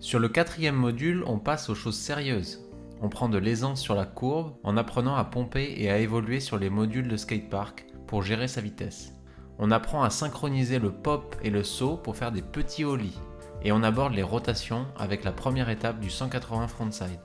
Sur le quatrième module, on passe aux choses sérieuses. On prend de l'aisance sur la courbe en apprenant à pomper et à évoluer sur les modules de skatepark pour gérer sa vitesse. On apprend à synchroniser le pop et le saut pour faire des petits ollies. Et on aborde les rotations avec la première étape du 180 frontside.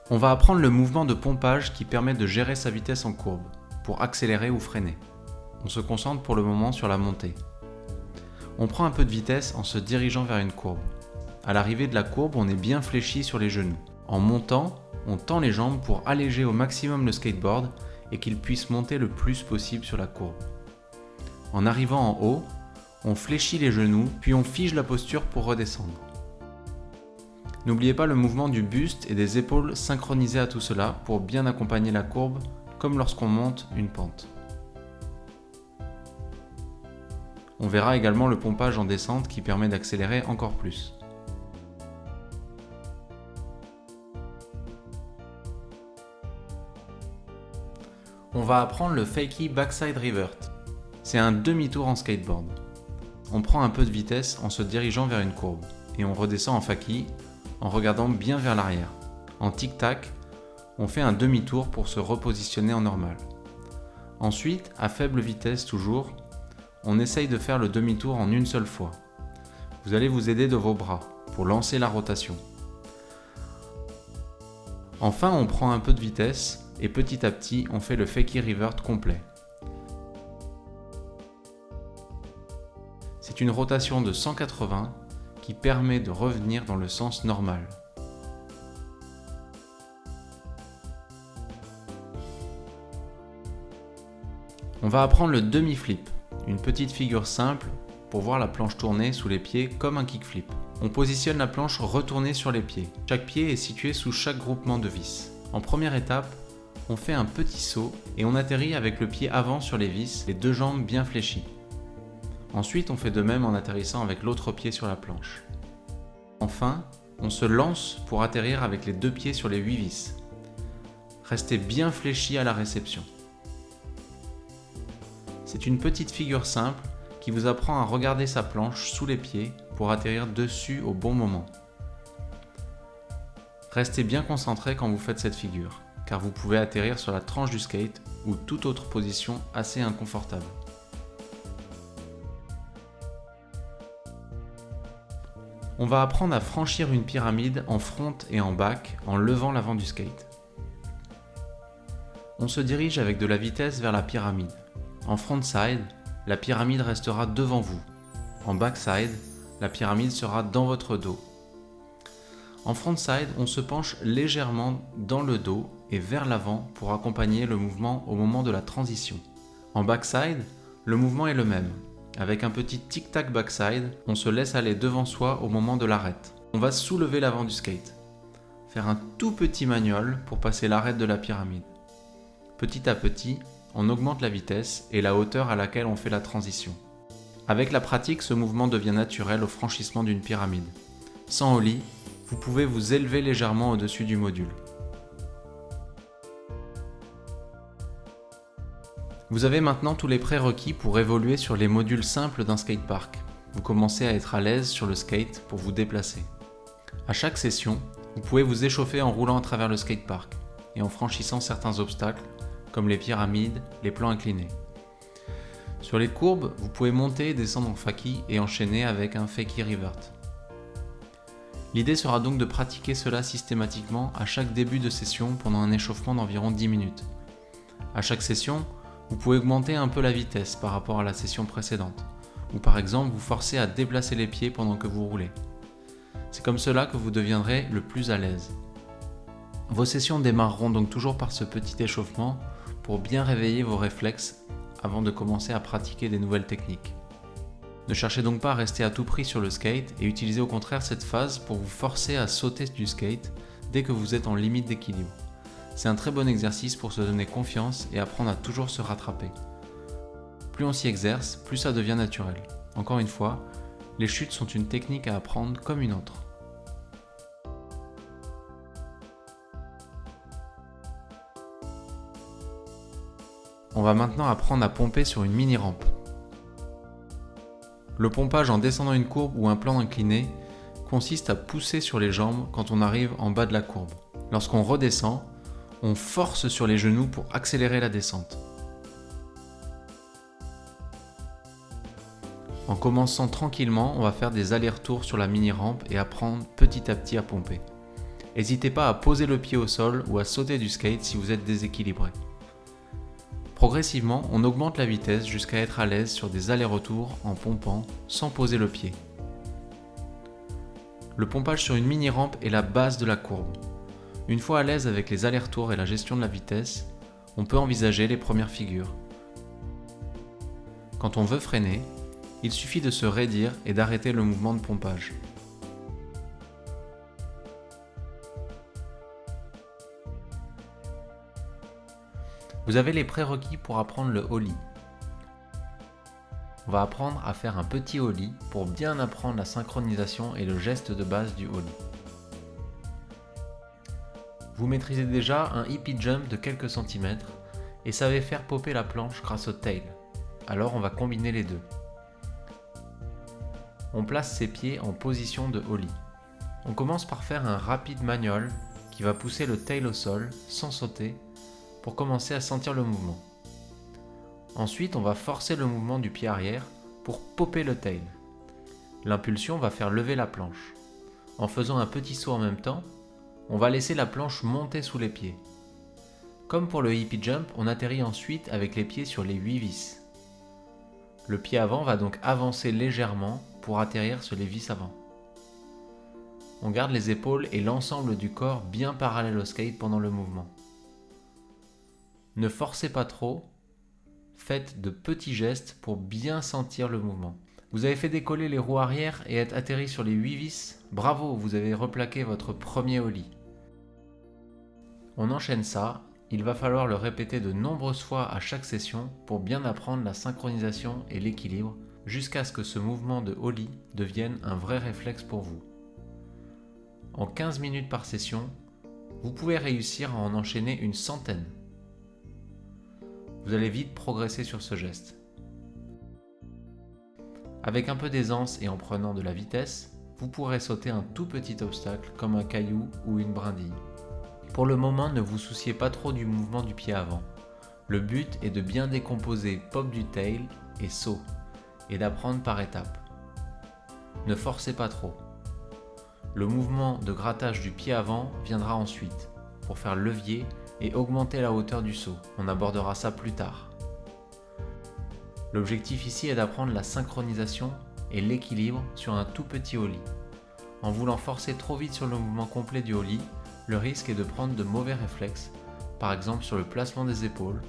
On va apprendre le mouvement de pompage qui permet de gérer sa vitesse en courbe, pour accélérer ou freiner. On se concentre pour le moment sur la montée. On prend un peu de vitesse en se dirigeant vers une courbe. À l'arrivée de la courbe, on est bien fléchi sur les genoux. En montant, on tend les jambes pour alléger au maximum le skateboard et qu'il puisse monter le plus possible sur la courbe. En arrivant en haut, on fléchit les genoux, puis on fige la posture pour redescendre. N'oubliez pas le mouvement du buste et des épaules synchronisés à tout cela pour bien accompagner la courbe, comme lorsqu'on monte une pente. On verra également le pompage en descente qui permet d'accélérer encore plus. On va apprendre le fakie backside revert. C'est un demi-tour en skateboard. On prend un peu de vitesse en se dirigeant vers une courbe et on redescend en fakie en regardant bien vers l'arrière. En tic-tac, on fait un demi-tour pour se repositionner en normal. Ensuite, à faible vitesse toujours, on essaye de faire le demi-tour en une seule fois. Vous allez vous aider de vos bras pour lancer la rotation. Enfin, on prend un peu de vitesse et petit à petit, on fait le fakie revert complet. C'est une rotation de 180 qui permet de revenir dans le sens normal. On va apprendre le demi-flip, une petite figure simple pour voir la planche tourner sous les pieds comme un kickflip. On positionne la planche retournée sur les pieds. Chaque pied est situé sous chaque groupement de vis. En première étape, on fait un petit saut et on atterrit avec le pied avant sur les vis, les deux jambes bien fléchies. Ensuite, on fait de même en atterrissant avec l'autre pied sur la planche. Enfin, on se lance pour atterrir avec les deux pieds sur les 8 vis. Restez bien fléchi à la réception. C'est une petite figure simple qui vous apprend à regarder sa planche sous les pieds pour atterrir dessus au bon moment. Restez bien concentré quand vous faites cette figure, car vous pouvez atterrir sur la tranche du skate ou toute autre position assez inconfortable. On va apprendre à franchir une pyramide en front et en back en levant l'avant du skate. On se dirige avec de la vitesse vers la pyramide. En frontside, la pyramide restera devant vous. En backside, la pyramide sera dans votre dos. En frontside, on se penche légèrement dans le dos et vers l'avant pour accompagner le mouvement au moment de la transition. En backside, le mouvement est le même. Avec un petit tic-tac backside, on se laisse aller devant soi au moment de l'arête. On va soulever l'avant du skate. Faire un tout petit manual pour passer l'arête de la pyramide. Petit à petit, on augmente la vitesse et la hauteur à laquelle on fait la transition. Avec la pratique, ce mouvement devient naturel au franchissement d'une pyramide. Sans ollie, vous pouvez vous élever légèrement au-dessus du module. Vous avez maintenant tous les prérequis pour évoluer sur les modules simples d'un skatepark. Vous commencez à être à l'aise sur le skate pour vous déplacer. À chaque session, vous pouvez vous échauffer en roulant à travers le skatepark et en franchissant certains obstacles comme les pyramides, les plans inclinés. Sur les courbes, vous pouvez monter et descendre en fakie et enchaîner avec un fakie revert. L'idée sera donc de pratiquer cela systématiquement à chaque début de session pendant un échauffement d'environ 10 minutes. À chaque session, vous pouvez augmenter un peu la vitesse par rapport à la session précédente, ou par exemple vous forcer à déplacer les pieds pendant que vous roulez. C'est comme cela que vous deviendrez le plus à l'aise. Vos sessions démarreront donc toujours par ce petit échauffement pour bien réveiller vos réflexes avant de commencer à pratiquer des nouvelles techniques. Ne cherchez donc pas à rester à tout prix sur le skate et utilisez au contraire cette phase pour vous forcer à sauter du skate dès que vous êtes en limite d'équilibre. C'est un très bon exercice pour se donner confiance et apprendre à toujours se rattraper. Plus on s'y exerce, plus ça devient naturel. Encore une fois, les chutes sont une technique à apprendre comme une autre. On va maintenant apprendre à pomper sur une mini-rampe. Le pompage en descendant une courbe ou un plan incliné consiste à pousser sur les jambes quand on arrive en bas de la courbe. Lorsqu'on redescend, on force sur les genoux pour accélérer la descente. En commençant tranquillement, on va faire des allers-retours sur la mini-rampe et apprendre petit à petit à pomper. N'hésitez pas à poser le pied au sol ou à sauter du skate si vous êtes déséquilibré. Progressivement, on augmente la vitesse jusqu'à être à l'aise sur des allers-retours en pompant sans poser le pied. Le pompage sur une mini-rampe est la base de la courbe. Une fois à l'aise avec les allers-retours et la gestion de la vitesse, on peut envisager les premières figures. Quand on veut freiner, il suffit de se raidir et d'arrêter le mouvement de pompage. Vous avez les prérequis pour apprendre le ollie. On va apprendre à faire un petit ollie pour bien apprendre la synchronisation et le geste de base du ollie. Vous maîtrisez déjà un hippie jump de quelques centimètres et savez faire popper la planche grâce au tail. Alors on va combiner les deux. On place ses pieds en position de ollie. On commence par faire un rapide manual qui va pousser le tail au sol sans sauter pour commencer à sentir le mouvement. Ensuite, on va forcer le mouvement du pied arrière pour popper le tail. L'impulsion va faire lever la planche. En faisant un petit saut en même temps, on va laisser la planche monter sous les pieds. Comme pour le hippie jump, on atterrit ensuite avec les pieds sur les 8 vis. Le pied avant va donc avancer légèrement pour atterrir sur les vis avant. On garde les épaules et l'ensemble du corps bien parallèle au skate pendant le mouvement. Ne forcez pas trop, faites de petits gestes pour bien sentir le mouvement. Vous avez fait décoller les roues arrière et être atterri sur les 8 vis, bravo, vous avez replaqué votre premier ollie. On enchaîne ça, il va falloir le répéter de nombreuses fois à chaque session pour bien apprendre la synchronisation et l'équilibre jusqu'à ce que ce mouvement de ollie devienne un vrai réflexe pour vous. En 15 minutes par session, vous pouvez réussir à en enchaîner une centaine. Vous allez vite progresser sur ce geste. Avec un peu d'aisance et en prenant de la vitesse, vous pourrez sauter un tout petit obstacle comme un caillou ou une brindille. Pour le moment, ne vous souciez pas trop du mouvement du pied avant. Le but est de bien décomposer pop du tail et saut, et d'apprendre par étapes. Ne forcez pas trop. Le mouvement de grattage du pied avant viendra ensuite, pour faire levier et augmenter la hauteur du saut. On abordera ça plus tard. L'objectif ici est d'apprendre la synchronisation et l'équilibre sur un tout petit ollie. En voulant forcer trop vite sur le mouvement complet du ollie, le risque est de prendre de mauvais réflexes, par exemple sur le placement des épaules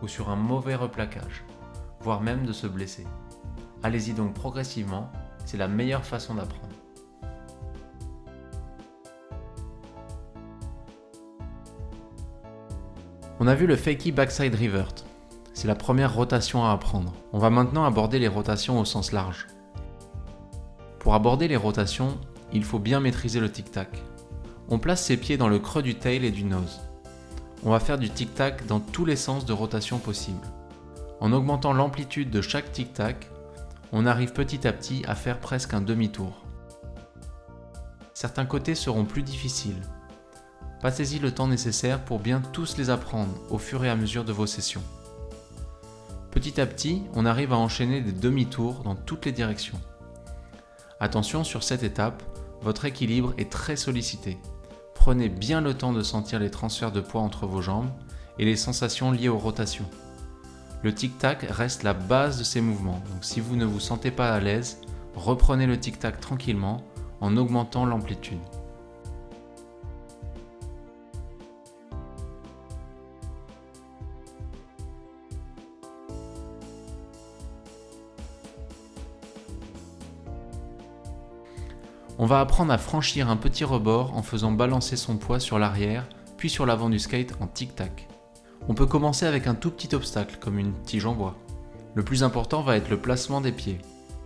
ou sur un mauvais replaquage, voire même de se blesser. Allez-y donc progressivement, c'est la meilleure façon d'apprendre. On a vu le fakie backside revert. C'est la première rotation à apprendre. On va maintenant aborder les rotations au sens large. Pour aborder les rotations, il faut bien maîtriser le tic-tac. On place ses pieds dans le creux du tail et du nose. On va faire du tic-tac dans tous les sens de rotation possibles. En augmentant l'amplitude de chaque tic-tac, on arrive petit à petit à faire presque un demi-tour. Certains côtés seront plus difficiles. Passez-y le temps nécessaire pour bien tous les apprendre au fur et à mesure de vos sessions. Petit à petit, on arrive à enchaîner des demi-tours dans toutes les directions. Attention, sur cette étape, votre équilibre est très sollicité. Prenez bien le temps de sentir les transferts de poids entre vos jambes et les sensations liées aux rotations. Le tic-tac reste la base de ces mouvements, donc si vous ne vous sentez pas à l'aise, reprenez le tic-tac tranquillement en augmentant l'amplitude. On va apprendre à franchir un petit rebord en faisant balancer son poids sur l'arrière, puis sur l'avant du skate en tic-tac. On peut commencer avec un tout petit obstacle, comme une tige en bois. Le plus important va être le placement des pieds.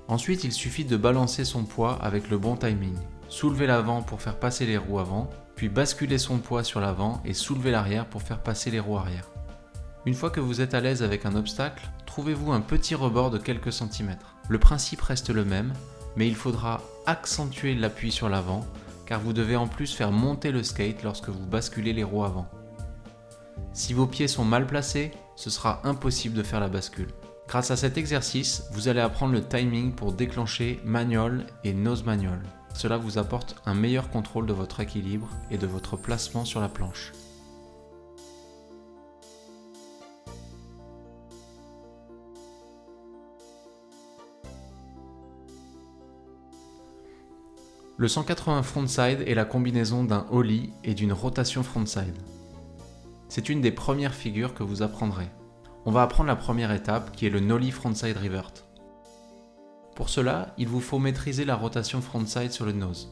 Ensuite, il suffit de balancer son poids avec le bon timing. Soulever l'avant pour faire passer les roues avant, puis basculer son poids sur l'avant et soulever l'arrière pour faire passer les roues arrière. Une fois que vous êtes à l'aise avec un obstacle, trouvez-vous un petit rebord de quelques centimètres. Le principe reste le même, mais il faudra accentuer l'appui sur l'avant, car vous devez en plus faire monter le skate lorsque vous basculez les roues avant. Si vos pieds sont mal placés, ce sera impossible de faire la bascule. Grâce à cet exercice, vous allez apprendre le timing pour déclencher manual et nose manual. Cela vous apporte un meilleur contrôle de votre équilibre et de votre placement sur la planche. Le 180 frontside est la combinaison d'un ollie et d'une rotation frontside. C'est une des premières figures que vous apprendrez. On va apprendre la première étape qui est le nollie frontside revert. Pour cela, il vous faut maîtriser la rotation frontside sur le nose.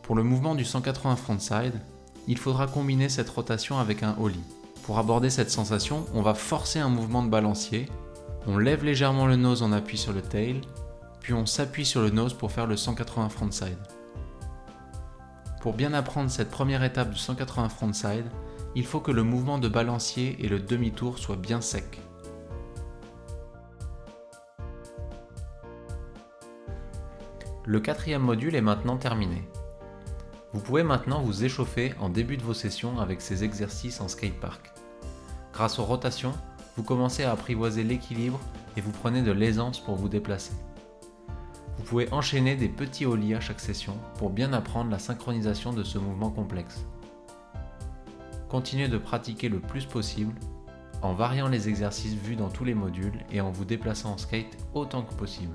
Pour le mouvement du 180 frontside, il faudra combiner cette rotation avec un ollie. Pour aborder cette sensation, on va forcer un mouvement de balancier, on lève légèrement le nose en appui sur le tail, puis on s'appuie sur le nose pour faire le 180 frontside. Pour bien apprendre cette première étape du 180 frontside, il faut que le mouvement de balancier et le demi-tour soient bien secs. Le quatrième module est maintenant terminé. Vous pouvez maintenant vous échauffer en début de vos sessions avec ces exercices en skatepark. Grâce aux rotations, vous commencez à apprivoiser l'équilibre et vous prenez de l'aisance pour vous déplacer. Vous pouvez enchaîner des petits ollies à chaque session pour bien apprendre la synchronisation de ce mouvement complexe. Continuez de pratiquer le plus possible en variant les exercices vus dans tous les modules et en vous déplaçant en skate autant que possible.